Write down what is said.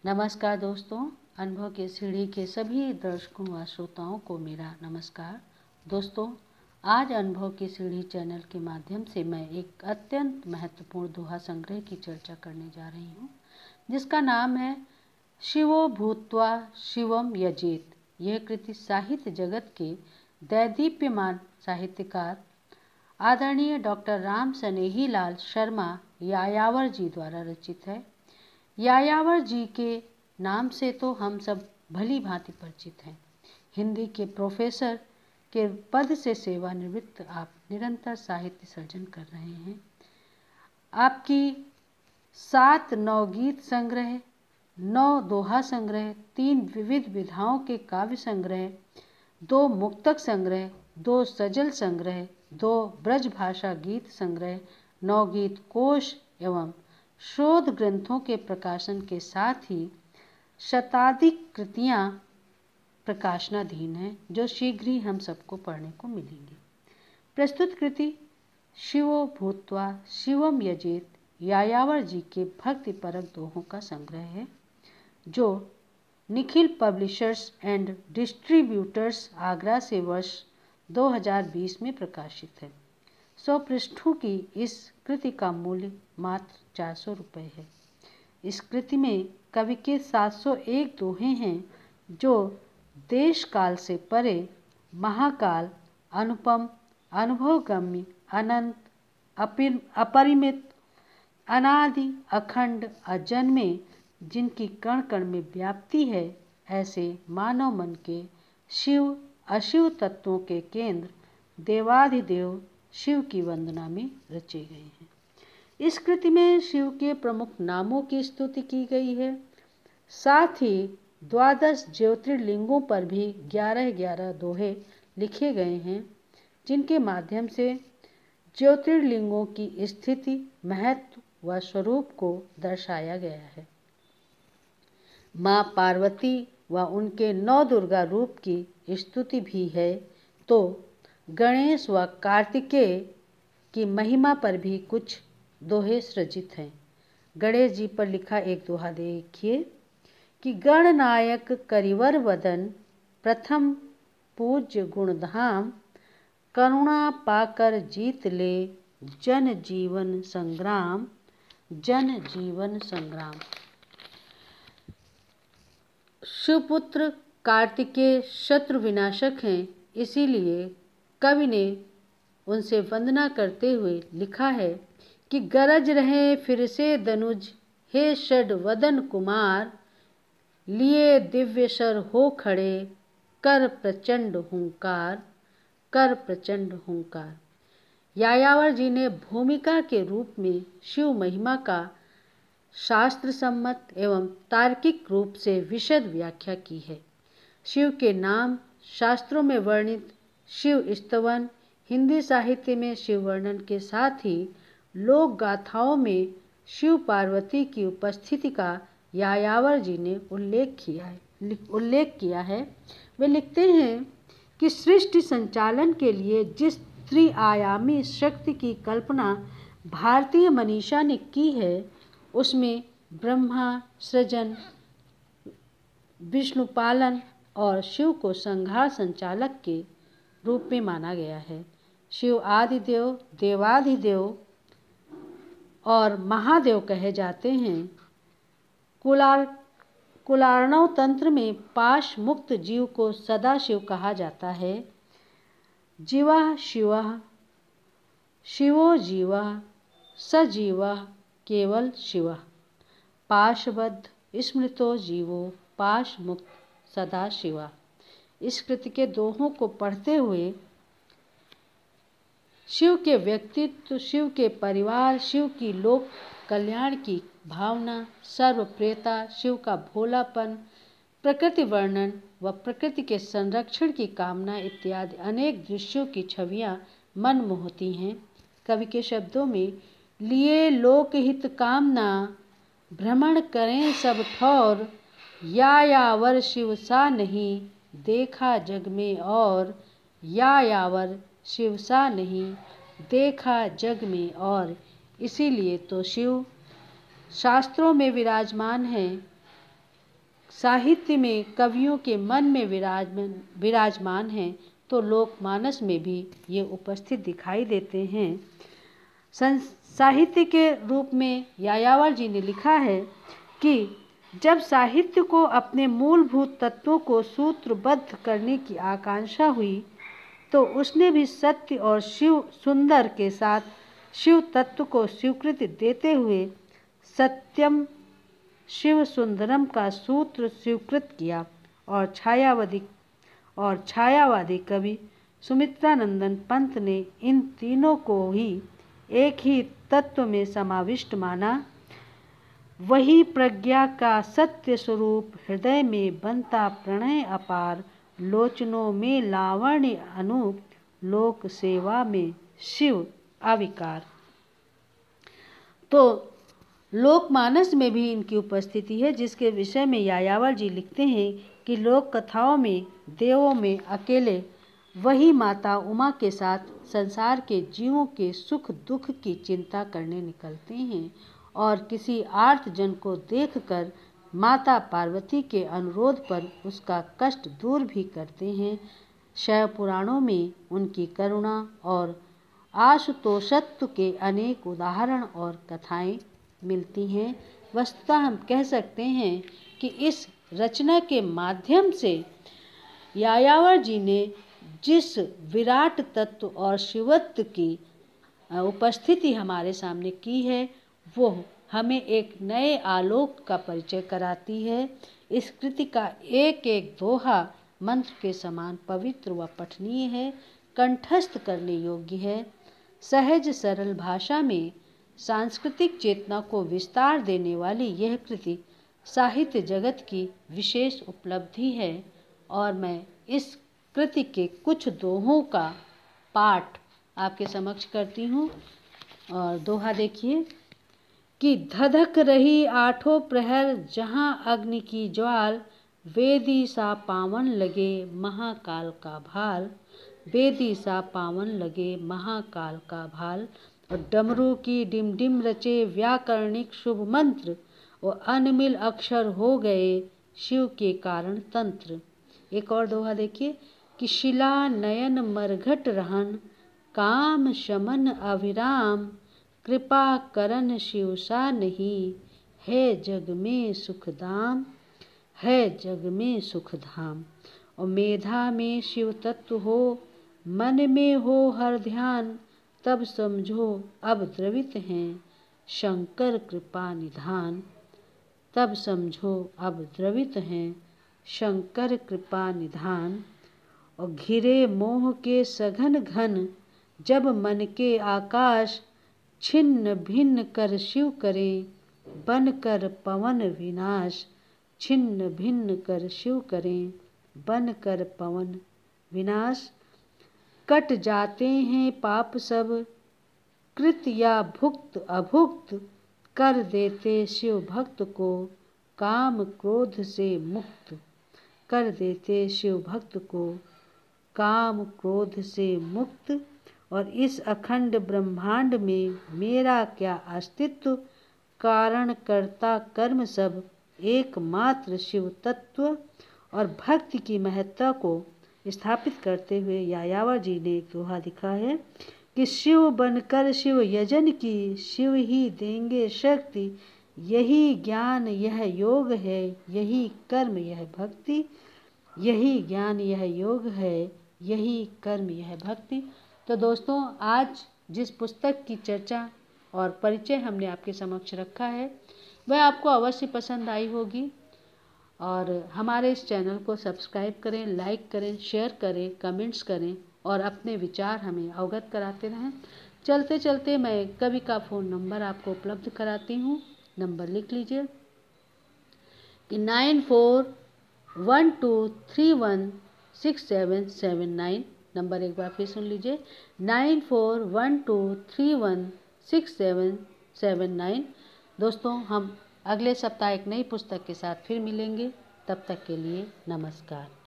नमस्कार दोस्तों, अनुभव की सीढ़ी के सभी दर्शकों व श्रोताओं को मेरा नमस्कार। दोस्तों, आज अनुभव की सीढ़ी चैनल के माध्यम से मैं एक अत्यंत महत्वपूर्ण दोहा संग्रह की चर्चा करने जा रही हूँ, जिसका नाम है शिवो भूत्वा शिवम यजेत। यह कृति साहित्य जगत के दैदीप्यमान साहित्यकार आदरणीय डॉक्टर राम सनेही लाल शर्मा यायावर जी द्वारा रचित है। यायावर जी के नाम से तो हम सब भली भांति परिचित हैं। हिंदी के प्रोफेसर के पद से सेवानिवृत्त आप निरंतर साहित्य सर्जन कर रहे हैं। आपकी 7 नवगीत संग्रह, 9 दोहा संग्रह, 3 विविध विधाओं के काव्य संग्रह, 2 मुक्तक संग्रह, 2 सजल संग्रह, 2 ब्रज भाषा गीत संग्रह, 9 गीत कोश एवं शोध ग्रंथों के प्रकाशन के साथ ही शताधिक कृतियाँ प्रकाशनाधीन हैं, जो शीघ्र ही हम सबको पढ़ने को मिलेंगी। प्रस्तुत कृति शिवो भूत्वा शिवम यजेत यायावर जी के भक्तिपरक दोहों का संग्रह है, जो Nikhil publishers and distributors Agra से वर्ष 2020 में प्रकाशित है। 100 पृष्ठों की इस कृति का मूल्य मात्र 400 रुपये है। इस कृति में कवि के 701 दोहे हैं, जो देश काल से परे, महाकाल, अनुपम, अनुभवगम्य, अनंत, अपरिमित, अनादि, अखंड, अजन्मे, जिनकी कण कण में व्याप्ति है, ऐसे मानव मन के शिव अशिव तत्वों के केंद्र देवाधिदेव शिव की वंदना में रचे गए हैं। इस कृति में शिव के प्रमुख नामों की स्तुति की गई है। साथ ही 12 ज्योतिर्लिंगों पर भी 11-11 दोहे लिखे गए हैं, जिनके माध्यम से ज्योतिर्लिंगों की स्थिति, महत्व व स्वरूप को दर्शाया गया है। माँ पार्वती व उनके 9 दुर्गा रूप की स्तुति भी है, तो गणेश व कार्तिकेय की महिमा पर भी कुछ दोहे सृजित हैं। गणेश जी पर लिखा एक दोहा देखिए कि गणनायक करिवर वदन, प्रथम पूज्य गुणधाम, करुणा पाकर जीत ले, जन जीवन संग्राम, जन जीवन संग्राम। शिवपुत्र कार्तिकेय शत्रु विनाशक हैं, इसीलिए कवि ने उनसे वंदना करते हुए लिखा है कि गरज रहे फिर से धनुज, हे षड वदन कुमार, लिए दिव्य शर हो खड़े, कर प्रचंड हुंकार, कर प्रचंड हुंकार। यायावर जी ने भूमिका के रूप में शिव महिमा का शास्त्र सम्मत एवं तार्किक रूप से विशद व्याख्या की है। शिव के नाम, शास्त्रों में वर्णित शिव स्तवन, हिंदी साहित्य में शिव वर्णन के साथ ही लोक गाथाओं में शिव पार्वती की उपस्थिति का यायावर जी ने उल्लेख किया है। वे लिखते हैं कि सृष्टि संचालन के लिए जिस त्रिआयामी शक्ति की कल्पना भारतीय मनीषा ने की है, उसमें ब्रह्मा सृजन, विष्णु पालन और शिव को संहार संचालक के रूप में माना गया है। शिव आदिदेव, देवाधिदेव और महादेव कहे जाते हैं। कुलार्णव तंत्र में पाश मुक्त जीव को सदाशिव कहा जाता है। जीवा शिवः, शिवो जीवः, सजीवः केवल शिवः, पाशबद्ध स्मृतो जीवो, पाश मुक्त सदा शिवा। इस कृति के दोहों को पढ़ते हुए शिव के व्यक्तित्व, शिव के परिवार, शिव की लोक कल्याण की भावना, सर्वप्रियता, शिव का भोलापन, प्रकृति वर्णन व प्रकृति के संरक्षण की कामना इत्यादि अनेक दृश्यों की छवियां मन मोहती हैं। कवि के शब्दों में लिए लोकहित कामना, भ्रमण करें सब ठौर, यायावर शिव सा नहीं देखा जग में और, यायावर शिव सा नहीं देखा जग में और। इसीलिए तो शिव शास्त्रों में विराजमान हैं, साहित्य में कवियों के मन में विराजमान हैं तो लोकमानस में भी ये उपस्थित दिखाई देते हैं। साहित्य के रूप में यायावर जी ने लिखा है कि जब साहित्य को अपने मूलभूत तत्वों को सूत्रबद्ध करने की आकांक्षा हुई तो उसने भी सत्य और शिव सुंदर के साथ शिव तत्व को स्वीकृति देते हुए सत्यम शिव सुंदरम का सूत्र स्वीकृत किया और छायावादी कवि सुमित्रानंदन पंत ने इन तीनों को ही एक ही तत्व में समाविष्ट माना। वही प्रज्ञा का सत्य स्वरूप हृदय में बनता प्रणय अपार, लोचनों में लावण्य अनूप, लोक सेवा में शिव अविकार। तो लोकमानस में भी इनकी उपस्थिति है, जिसके विषय में यायावर जी लिखते हैं कि लोक कथाओं में देवों में अकेले वही माता उमा के साथ संसार के जीवों के सुख दुख की चिंता करने निकलते हैं और किसी आर्तजन को देखकर माता पार्वती के अनुरोध पर उसका कष्ट दूर भी करते हैं। शैव पुराणों में उनकी करुणा और आशुतोषत्व के अनेक उदाहरण और कथाएं मिलती हैं। वस्तुतः हम कह सकते हैं कि इस रचना के माध्यम से यायावर जी ने जिस विराट तत्व और शिवत्व की उपस्थिति हमारे सामने की है वो हमें एक नए आलोक का परिचय कराती है। इस कृति का एक एक दोहा मंत्र के समान पवित्र व पठनीय है, कंठस्थ करने योग्य है। सहज सरल भाषा में सांस्कृतिक चेतना को विस्तार देने वाली यह कृति साहित्य जगत की विशेष उपलब्धि है और मैं इस कृति के कुछ दोहों का पाठ आपके समक्ष करती हूँ। और दोहा देखिए कि धधक रही आठों प्रहर जहाँ अग्नि की ज्वाल, वेदी सा पावन लगे महाकाल का भाल, वेदी सा पावन लगे महाकाल का भाल। और डमरू की डिम डिम रचे व्याकरणिक शुभ मंत्र और अनमिल अक्षर हो गए शिव के कारण तंत्र। एक और दोहा देखिए कि शिला नयन मरघट रहन, काम शमन अविराम, कृपा करन शिव सा नहीं, है जग में सुखधाम, है जग में सुखधाम। और मेधा में शिव तत्व हो, मन में हो हर ध्यान, तब समझो अब द्रवित हैं शंकर कृपा निधान, तब समझो अब द्रवित हैं शंकर कृपा निधान। और घिरे मोह के सघन घन, जब मन के आकाश, छिन्न भिन्न कर शिव करें बन कर पवन विनाश, छिन्न भिन्न कर शिव करें बन कर पवन विनाश। कट जाते हैं पाप सब, कृत या भुक्त अभुक्त, कर देते शिव भक्त को काम क्रोध से मुक्त, कर देते शिव भक्त को काम क्रोध से मुक्त। और इस अखंड ब्रह्मांड में मेरा क्या अस्तित्व, कारण कर्ता कर्म सब एकमात्र शिव तत्व। और भक्ति की महत्ता को स्थापित करते हुए यायावर जी ने एक दोहा लिखा है कि शिव बनकर शिव यजन की, शिव ही देंगे शक्ति, यही ज्ञान यह योग है, यही कर्म यह भक्ति, यही ज्ञान यह योग है, यही कर्म यह भक्ति। तो दोस्तों, आज जिस पुस्तक की चर्चा और परिचय हमने आपके समक्ष रखा है वह आपको अवश्य पसंद आई होगी और हमारे इस चैनल को सब्सक्राइब करें, लाइक करें, शेयर करें, कमेंट्स करें और अपने विचार हमें अवगत कराते रहें। चलते चलते मैं कवि का फ़ोन नंबर आपको उपलब्ध कराती हूँ। नंबर लिख लीजिए कि 9412316779। नंबर एक बार फिर सुन लीजिए 9412316779। दोस्तों, हम अगले सप्ताह एक नई पुस्तक के साथ फिर मिलेंगे। तब तक के लिए नमस्कार।